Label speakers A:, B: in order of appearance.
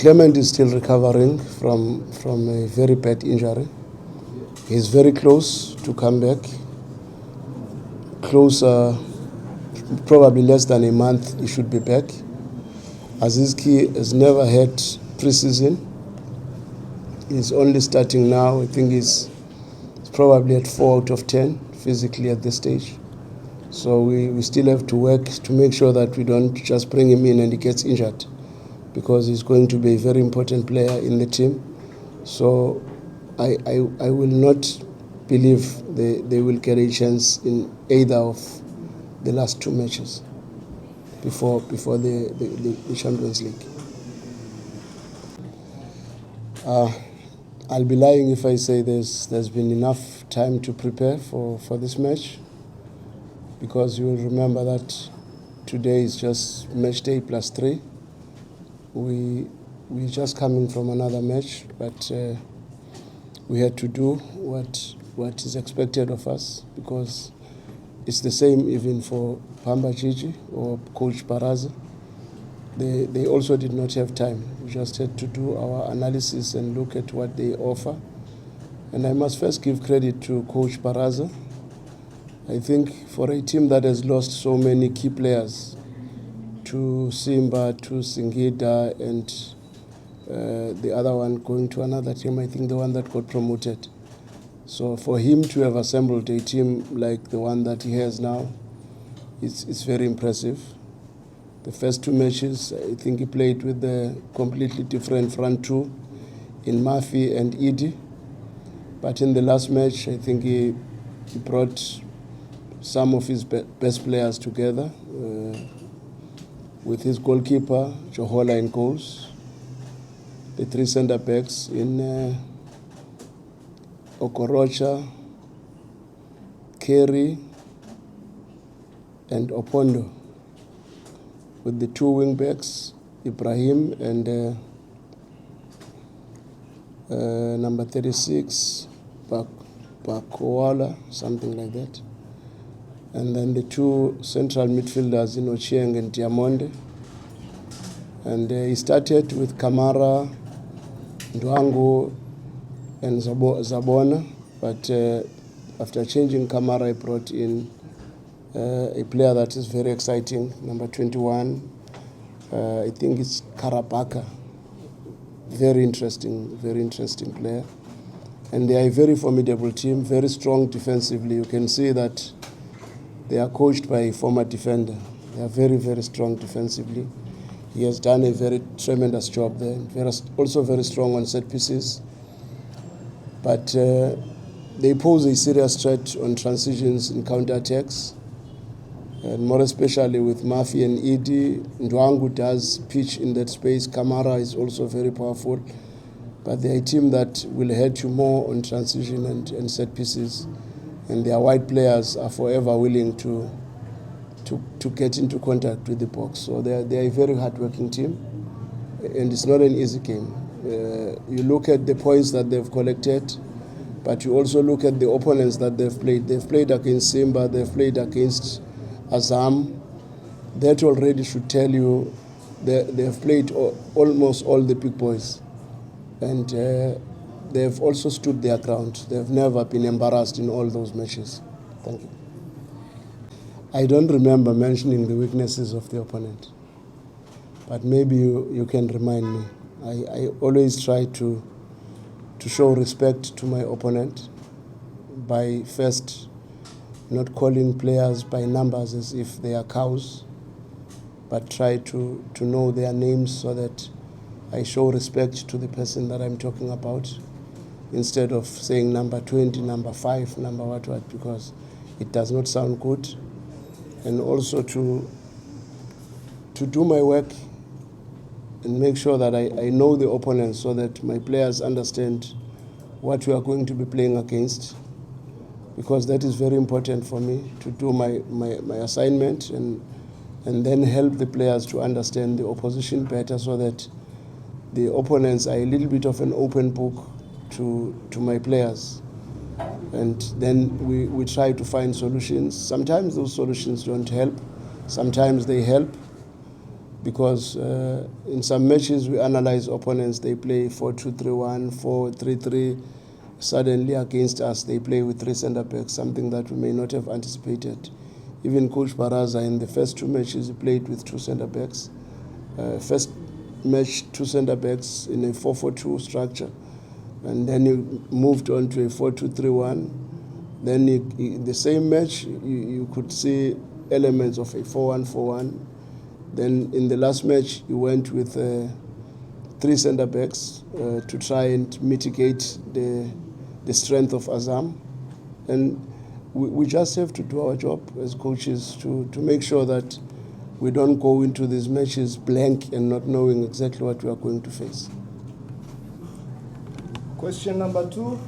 A: Clement is still recovering from a very bad injury. He's very close to come back. Closer, probably less than a month, he should be back. Aziz has never had pre-season. He's only starting now. I think he's probably at 4 out of 10 physically at this stage. So we still have to work to make sure that we don't just bring him in and he gets injured, because he's going to be a very important player in the team. So I will not believe they will get a chance in either of the last two matches before the Champions League. I'll be lying if I say there's been enough time to prepare for this match, because you will remember that today is just match day plus 3. We're just coming from another match, but we had to do what is expected of us, because it's the same even for Pamba Gigi or Coach Baraza. They also did not have time. We just had to do our analysis and look at what they offer. And I must first give credit to Coach Baraza. I think for a team that has lost so many key players, to Simba, to Singida, and the other one going to another team, I think the one that got promoted. So for him to have assembled a team like the one that he has now, it's very impressive. The first two matches, I think he played with a completely different front two in Murphy and Edie. But in the last match, I think he brought some of his best players together, with his goalkeeper, Johola, in goals, the 3 centre-backs in Okorocha, Kerry, and Opondo, with the 2 wing-backs, Ibrahim and number 36, Bakowala, something like that. And then the 2 central midfielders, Ochieng and Diamonde. And he started with Kamara, Ndwangu, and Zabona. But after changing Kamara, he brought in a player that is very exciting, number 21. I think it's Karabaka. Very interesting player. And they are a very formidable team, very strong defensively. You can see that they are coached by a former defender. They are very, very strong defensively. He has done a very tremendous job there. Also very strong on set pieces. But they pose a serious threat on transitions and counter-attacks. And more especially with Murphy and Edie. Ndwangu does pitch in that space. Kamara is also very powerful. But they are a team that will hurt you more on transition and set pieces. And their wide players are forever willing to get into contact with the box. So they are a very hard-working team, and it's not an easy game. You look at the points that they've collected, but you also look at the opponents that they've played. They've played against Simba, they've played against Azam. That already should tell you they've played almost all the big boys. And they've also stood their ground. They've never been embarrassed in all those matches. Thank you. I don't remember mentioning the weaknesses of the opponent, but maybe you can remind me. I always try to show respect to my opponent by first not calling players by numbers as if they are cows, but try to know their names so that I show respect to the person that I'm talking about, instead of saying number 20, number 5, number what, because it does not sound good. And also to do my work and make sure that I know the opponent so that my players understand what we are going to be playing against, because that is very important for me to do my assignment and then help the players to understand the opposition better, so that the opponents are a little bit of an open book to my players. And then we try to find solutions. Sometimes those solutions don't help. Sometimes they help. because in some matches we analyze opponents, they play 4-2-3-1, 4-3-3. Suddenly against us, they play with 3 centre-backs, something that we may not have anticipated. Even Coach Baraza, in the first 2 matches, he played with 2 centre-backs. First match, 2 centre-backs in a 4-4-2 structure. And then he moved on to a 4-2-3-1. Then the same match, you could see elements of a 4-1-4-1. Then in the last match, he went with 3 centre-backs to try and mitigate the strength of Azam. And we just have to do our job as coaches to make sure that we don't go into these matches blank and not knowing exactly what we are going to face.
B: Question number 2.